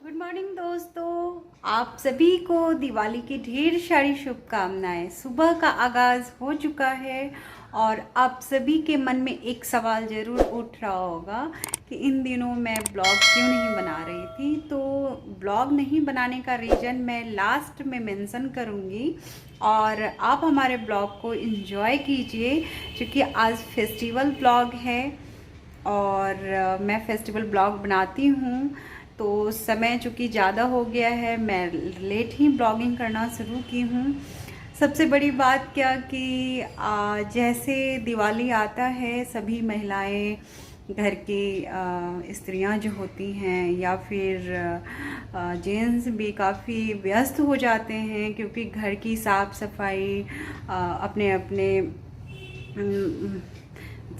Good morning दोस्तों, आप सभी को दिवाली की ढेर सारी शुभकामनाएं। सुबह का आगाज़ हो चुका है और आप सभी के मन में एक सवाल ज़रूर उठ रहा होगा कि इन दिनों मैं ब्लॉग क्यों नहीं बना रही थी। तो ब्लॉग नहीं बनाने का रीज़न मैं लास्ट में मेंशन करूँगी और आप हमारे ब्लॉग को एंजॉय कीजिए, क्योंकि आज फेस्टिवल ब्लॉग है और मैं फेस्टिवल ब्लॉग बनाती हूँ। तो समय चूँकि ज़्यादा हो गया है, मैं लेट ही ब्लॉगिंग करना शुरू की हूँ। सबसे बड़ी बात क्या कि जैसे दिवाली आता है, सभी महिलाएं, घर की स्त्रियां जो होती हैं या फिर जेंट्स भी काफ़ी व्यस्त हो जाते हैं, क्योंकि घर की साफ़ सफाई अपने अपने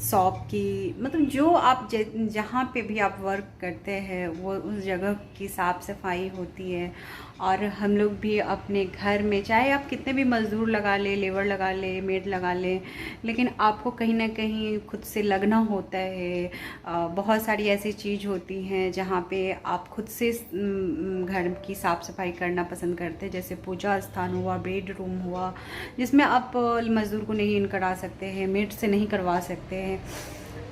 शॉप की, मतलब जो आप जहाँ पे भी आप वर्क करते हैं वो उस जगह की साफ़ सफाई होती है। और हम लोग भी अपने घर में, चाहे आप कितने भी मज़दूर लगा ले, लेबर लगा ले, मेड लगा ले, लेकिन आपको कहीं ना कहीं खुद से लगना होता है। बहुत सारी ऐसी चीज़ होती हैं जहाँ पे आप खुद से घर की साफ़ सफाई करना पसंद करते हैं, जैसे पूजा स्थान हुआ, बेडरूम हुआ, जिसमें आप मज़दूर को नहीं इन करा सकते हैं, मेड से नहीं करवा सकते हैं।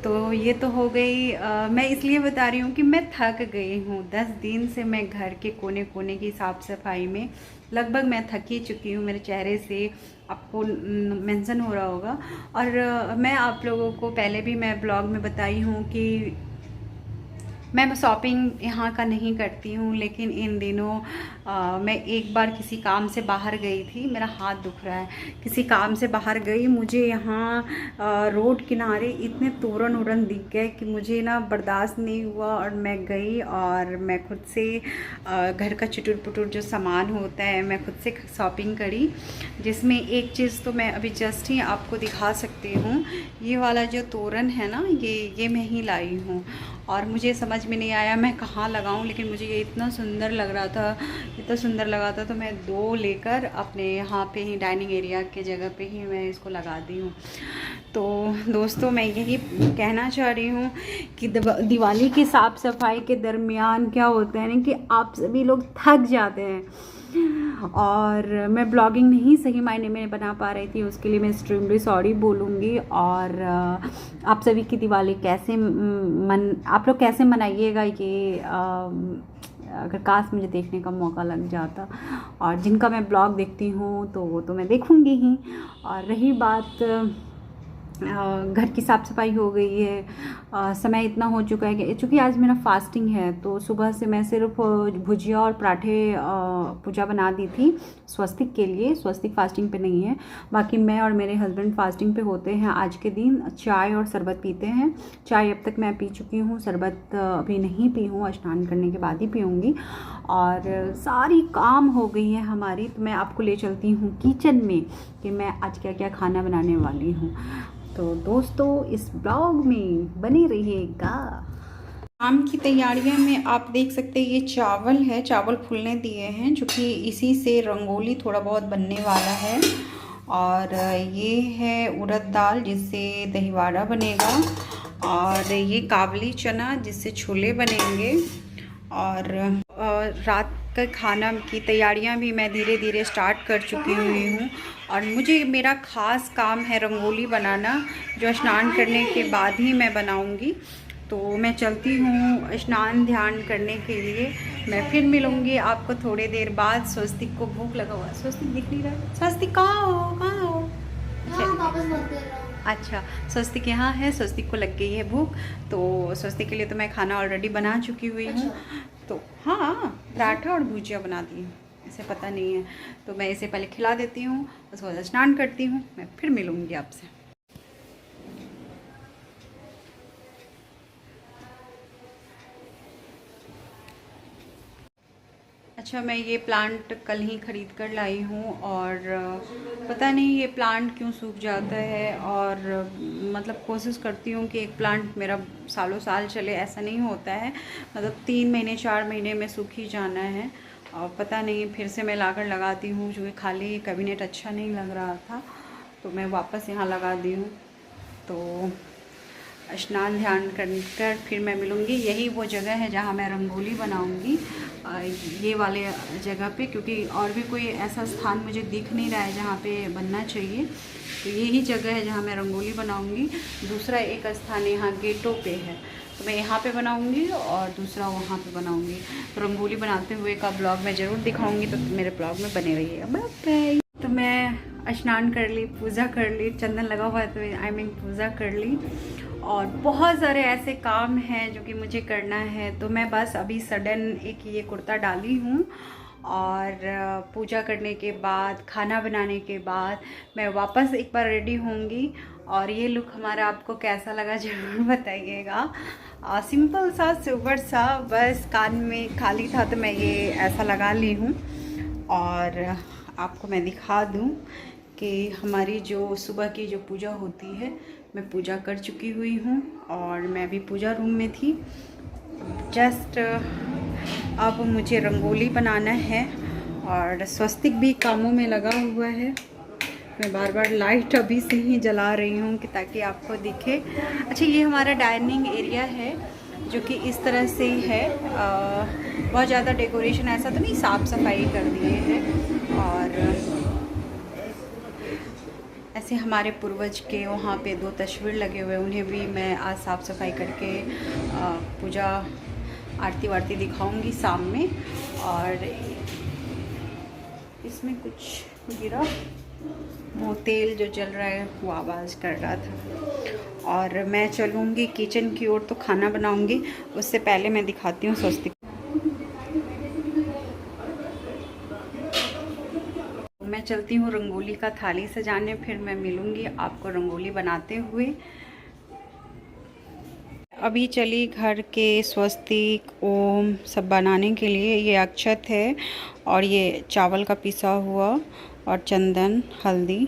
तो ये तो हो गई। मैं इसलिए बता रही हूँ कि मैं थक गई हूँ। 10 दिन से मैं घर के कोने कोने की साफ़ सफाई में लगभग मैं थक ही चुकी हूँ। मेरे चेहरे से आपको मेंशन हो रहा होगा। और मैं आप लोगों को पहले भी मैं ब्लॉग में बताई हूँ कि मैं शॉपिंग यहाँ का नहीं करती हूँ, लेकिन इन दिनों मैं एक बार किसी काम से बाहर गई थी। मेरा हाथ दुख रहा है। किसी काम से बाहर गई, मुझे यहाँ रोड किनारे इतने तोरण उड़न दिख गए कि मुझे ना बर्दाश्त नहीं हुआ और मैं गई और मैं खुद से घर का चुटुर पुटुर जो सामान होता है मैं खुद से शॉपिंग करी, जिसमें एक चीज़ तो मैं अभी जस्ट ही आपको दिखा सकती हूँ। ये वाला जो तोरण है ना, ये मैं ही लाई हूँ और मुझे समझ में नहीं आया मैं कहाँ लगाऊं, लेकिन मुझे ये इतना सुंदर लग रहा था, इतना सुंदर लगा था, तो मैं 2 लेकर अपने यहाँ पे ही डाइनिंग एरिया के जगह पे ही मैं इसको लगा दी हूँ। तो दोस्तों, मैं यही कहना चाह रही हूँ कि दिवाली की साफ़ सफाई के दरमियान क्या होता है ना कि आप सभी लोग थक जाते हैं और मैं ब्लॉगिंग नहीं सही मायने में बना पा रही थी। उसके लिए मैं एक्सट्रीमली सॉरी बोलूँगी। और आप सभी की दिवाली कैसे आप लोग कैसे मनाइएगा, ये अगर काश मुझे देखने का मौका लग जाता। और जिनका मैं ब्लॉग देखती हूँ तो वो तो मैं देखूँगी ही। और रही बात, घर की साफ़ सफाई हो गई है। समय इतना हो चुका है कि चूँकि आज मेरा फास्टिंग है, तो सुबह से मैं सिर्फ भुजिया और पराठे पूजा बना दी थी स्वस्तिक के लिए। स्वस्तिक फास्टिंग पे नहीं है, बाकी मैं और मेरे हस्बैंड फास्टिंग पे होते हैं। आज के दिन चाय और शरबत पीते हैं। चाय अब तक मैं पी चुकी हूँ, शरबत अभी नहीं पी हूँ, स्नान करने के बाद ही पीऊँगी। और सारी काम हो गई है हमारी, तो मैं आपको ले चलती हूँ किचन में कि मैं आज क्या क्या खाना बनाने वाली हूँ। तो दोस्तों, इस ब्लॉग में बने रहिएगा। शाम की तैयारियां में आप देख सकते हैं, ये चावल है, चावल फूलने दिए हैं, जो कि इसी से रंगोली थोड़ा बहुत बनने वाला है। और ये है उड़द दाल, जिससे दहीवाड़ा बनेगा। और ये काबली चना, जिससे छोले बनेंगे। और रात का खाना की तैयारियां भी मैं धीरे धीरे स्टार्ट कर चुकी हुई हूँ। और मुझे मेरा ख़ास काम है रंगोली बनाना, जो स्नान करने के बाद ही मैं बनाऊँगी। तो मैं चलती हूँ स्नान ध्यान करने के लिए। मैं फिर मिलूँगी आपको थोड़ी देर बाद। स्वस्तिक को भूख लगा हुआ। स्वस्तिक दिख नहीं रहा। स्वस्तिक कहाँ हो, कहाँ हो? अच्छा, स्वस्तिक यहाँ है। स्वस्तिक को लग गई है भूख, तो स्वस्तिक के लिए तो मैं खाना ऑलरेडी बना चुकी हुई हूँ। तो हाँ, पराठा और भुजिया बना दी हूँ, इसे पता नहीं है। तो मैं इसे पहले खिला देती हूँ, उसके बाद स्नान करती हूँ। मैं फिर मिलूँगी आपसे। अच्छा, मैं ये प्लांट कल ही ख़रीद कर लाई हूँ और पता नहीं ये प्लांट क्यों सूख जाता है। और मतलब कोशिश करती हूँ कि एक प्लांट मेरा सालों साल चले, ऐसा नहीं होता है। मतलब 3 महीने 4 महीने में सूख ही जाना है। और पता नहीं, फिर से मैं लाकर लगाती हूँ, जो कि खाली कैबिनेट अच्छा नहीं लग रहा था, तो मैं वापस यहाँ लगा दी हूँ। तो स्नान ध्यान कर फिर मैं मिलूँगी। यही वो जगह है जहाँ मैं रंगोली बनाऊँगी, ये वाले जगह पे, क्योंकि और भी कोई ऐसा स्थान मुझे दिख नहीं रहा है जहाँ पे बनना चाहिए। तो यही जगह है जहाँ मैं रंगोली बनाऊँगी। दूसरा एक स्थान यहाँ गेटों पे है, तो मैं यहाँ पे बनाऊँगी और दूसरा वहाँ पे बनाऊँगी। तो रंगोली बनाते हुए का ब्लॉग मैं ज़रूर दिखाऊँगी, तो मेरे ब्लॉग में बने रहिएगा। Bye bye. तो मैं स्नान कर ली, पूजा कर ली, चंदन लगा हुआ है तो पूजा कर ली, और बहुत सारे ऐसे काम हैं जो कि मुझे करना है। तो मैं बस अभी सडन एक ये कुर्ता डाली हूँ, और पूजा करने के बाद, खाना बनाने के बाद मैं वापस एक बार रेडी होंगी। और ये लुक हमारा आपको कैसा लगा ज़रूर बताइएगा। सिंपल सा, सोबर सा, बस कान में खाली था तो मैं ये ऐसा लगा ली हूँ। और आपको मैं दिखा दूँ कि हमारी जो सुबह की जो पूजा होती है, मैं पूजा कर चुकी हुई हूँ और मैं भी पूजा रूम में थी। जस्ट अब मुझे रंगोली बनाना है, और स्वस्तिक भी कामों में लगा हुआ है। मैं बार बार लाइट अभी से ही जला रही हूँ कि ताकि आपको दिखे। अच्छा, ये हमारा डाइनिंग एरिया है जो कि इस तरह से ही है। बहुत ज़्यादा डेकोरेशन ऐसा तो नहीं, साफ़ सफाई कर दिए हैं। और ऐसे हमारे पूर्वज के वहाँ पे 2 तस्वीर लगे हुए, उन्हें भी मैं आज साफ़ सफाई करके पूजा आरती वारती दिखाऊंगी शाम में। और इसमें कुछ गिरा, वो तेल जो जल रहा है वो आवाज़ कर रहा था। और मैं चलूँगी किचन की ओर, तो खाना बनाऊँगी। उससे पहले मैं दिखाती हूँ स्वस्तिक। मैं चलती हूँ रंगोली का थाली सजाने, फिर मैं मिलूँगी आपको रंगोली बनाते हुए। अभी चली घर के स्वस्तिक, ओम सब बनाने के लिए। ये अक्षत है, और ये चावल का पिसा हुआ, और चंदन, हल्दी,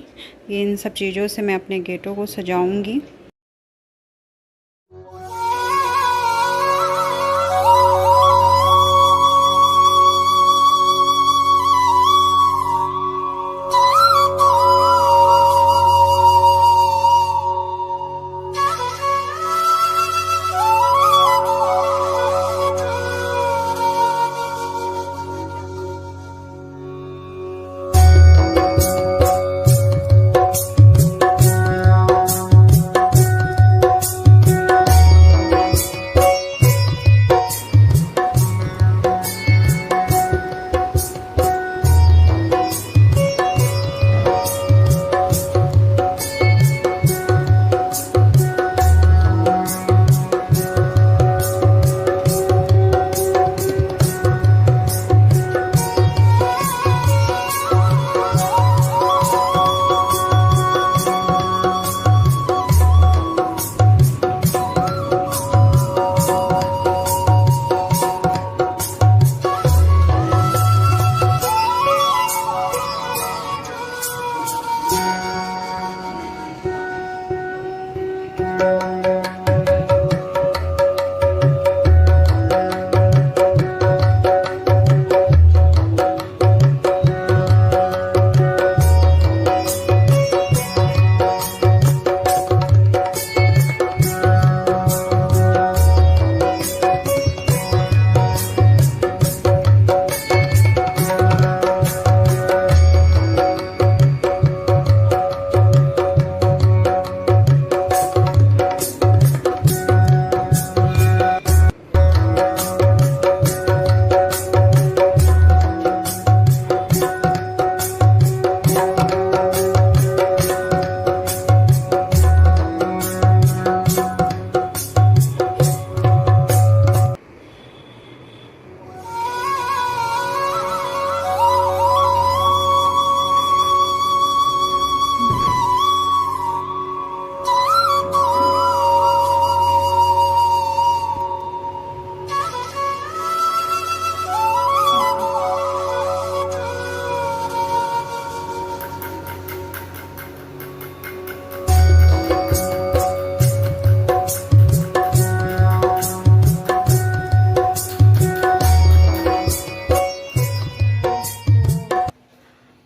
इन सब चीज़ों से मैं अपने गेटों को सजाऊंगी।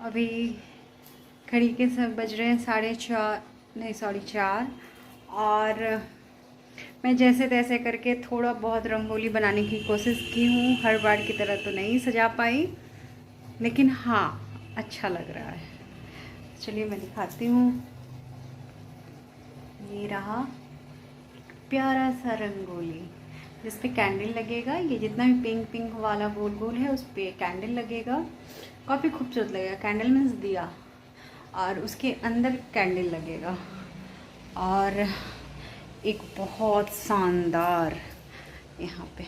अभी घड़ी के सब बज रहे हैं 4:30, नहीं 4:30। और मैं जैसे तैसे करके थोड़ा बहुत रंगोली बनाने की कोशिश की हूँ। हर बार की तरह तो नहीं सजा पाई, लेकिन हाँ अच्छा लग रहा है। चलिए मैं दिखाती हूँ। ये रहा प्यारा सा रंगोली जिस पे कैंडल लगेगा। ये जितना भी पिंक पिंक वाला गोल गोल है उस पे कैंडल लगेगा। काफ़ी खूबसूरत लगेगा। कैंडल मीन्स दिया, और उसके अंदर कैंडल लगेगा। और एक बहुत शानदार यहाँ पे,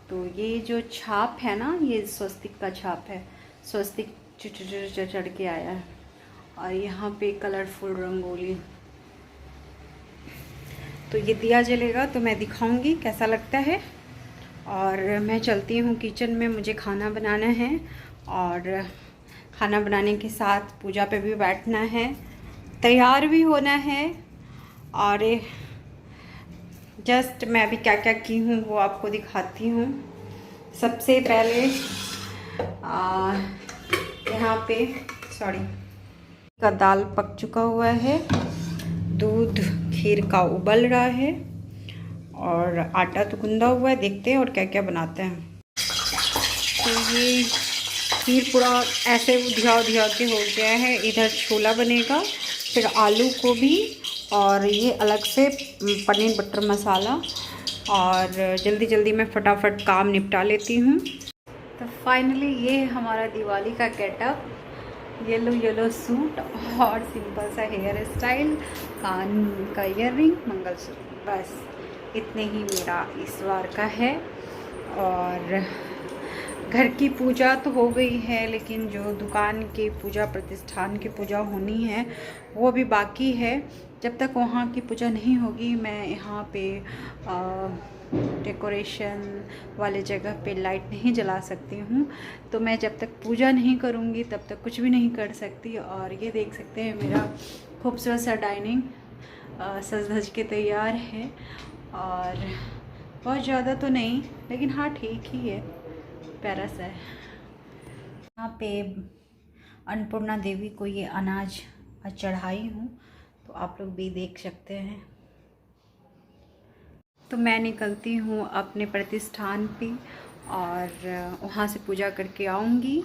तो ये जो छाप है ना, ये स्वस्तिक का छाप है। स्वस्तिक चढ़ के आया है। और यहाँ पे कलरफुल रंगोली। तो ये दिया जलेगा तो मैं दिखाऊंगी कैसा लगता है। और मैं चलती हूँ किचन में, मुझे खाना बनाना है। और खाना बनाने के साथ पूजा पे भी बैठना है, तैयार भी होना है। और जस्ट मैं अभी क्या क्या की हूँ वो आपको दिखाती हूँ। सबसे पहले यहाँ पे का दाल पक चुका हुआ है। दूध खीर का उबल रहा है और आटा तो गूंदा हुआ है। देखते हैं और क्या क्या बनाते हैं। तो ये खीर पूरा ऐसे उधिया के हो गया है। इधर छोला बनेगा, फिर आलू गोभी, और ये अलग से पनीर बटर मसाला। और जल्दी जल्दी मैं फटाफट काम निपटा लेती हूँ। तो फाइनली ये हमारा दिवाली का गेटअप। येलो सूट और सिंपल सा हेयर स्टाइल, कान का ईयररिंग, मंगलसूत्र, बस इतने ही मेरा इस बार का है। और घर की पूजा तो हो गई है, लेकिन जो दुकान की पूजा, प्रतिष्ठान की पूजा होनी है वो भी बाकी है। जब तक वहाँ की पूजा नहीं होगी मैं यहाँ पे डेकोरेशन वाले जगह पे लाइट नहीं जला सकती हूँ। तो मैं जब तक पूजा नहीं करूँगी तब तक कुछ भी नहीं कर सकती। और ये देख सकते हैं मेरा खूबसूरत सा डाइनिंग सज धज के तैयार है। और बहुत ज़्यादा तो नहीं, लेकिन हाँ ठीक ही है, प्यारा सा है। यहाँ पे अन्नपूर्णा देवी को ये अनाज चढ़ाई हूँ, तो आप लोग भी देख सकते हैं। तो मैं निकलती हूँ अपने प्रतिष्ठान पे और वहाँ से पूजा करके आऊँगी।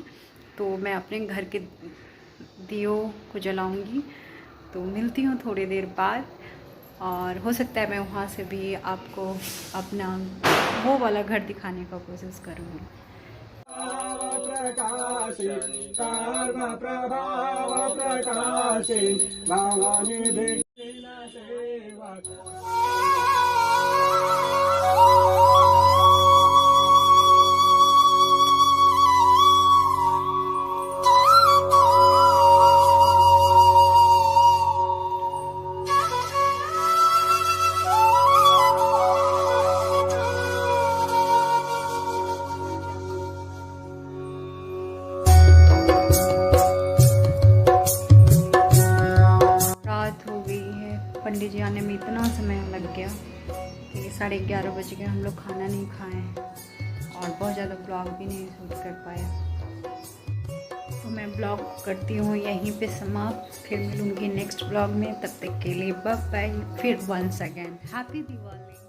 तो मैं अपने घर के दियों को जलाऊँगी। तो मिलती हूँ थोड़ी देर बाद, और हो सकता है मैं वहाँ से भी आपको अपना वो वाला घर दिखाने का कोशिश करूँगी। पंडित जी आने में इतना समय लग गया कि 11:30 बज गए, हम लोग खाना नहीं खाए हैं और बहुत ज़्यादा ब्लॉग भी नहीं शूट कर पाया। तो मैं ब्लॉग करती हूँ यहीं पे समाप्त। फिर मिलूँगी नेक्स्ट ब्लॉग में। तब तक के लिए बाय बाय। फिर वंस अगेन हैप्पी दिवाली।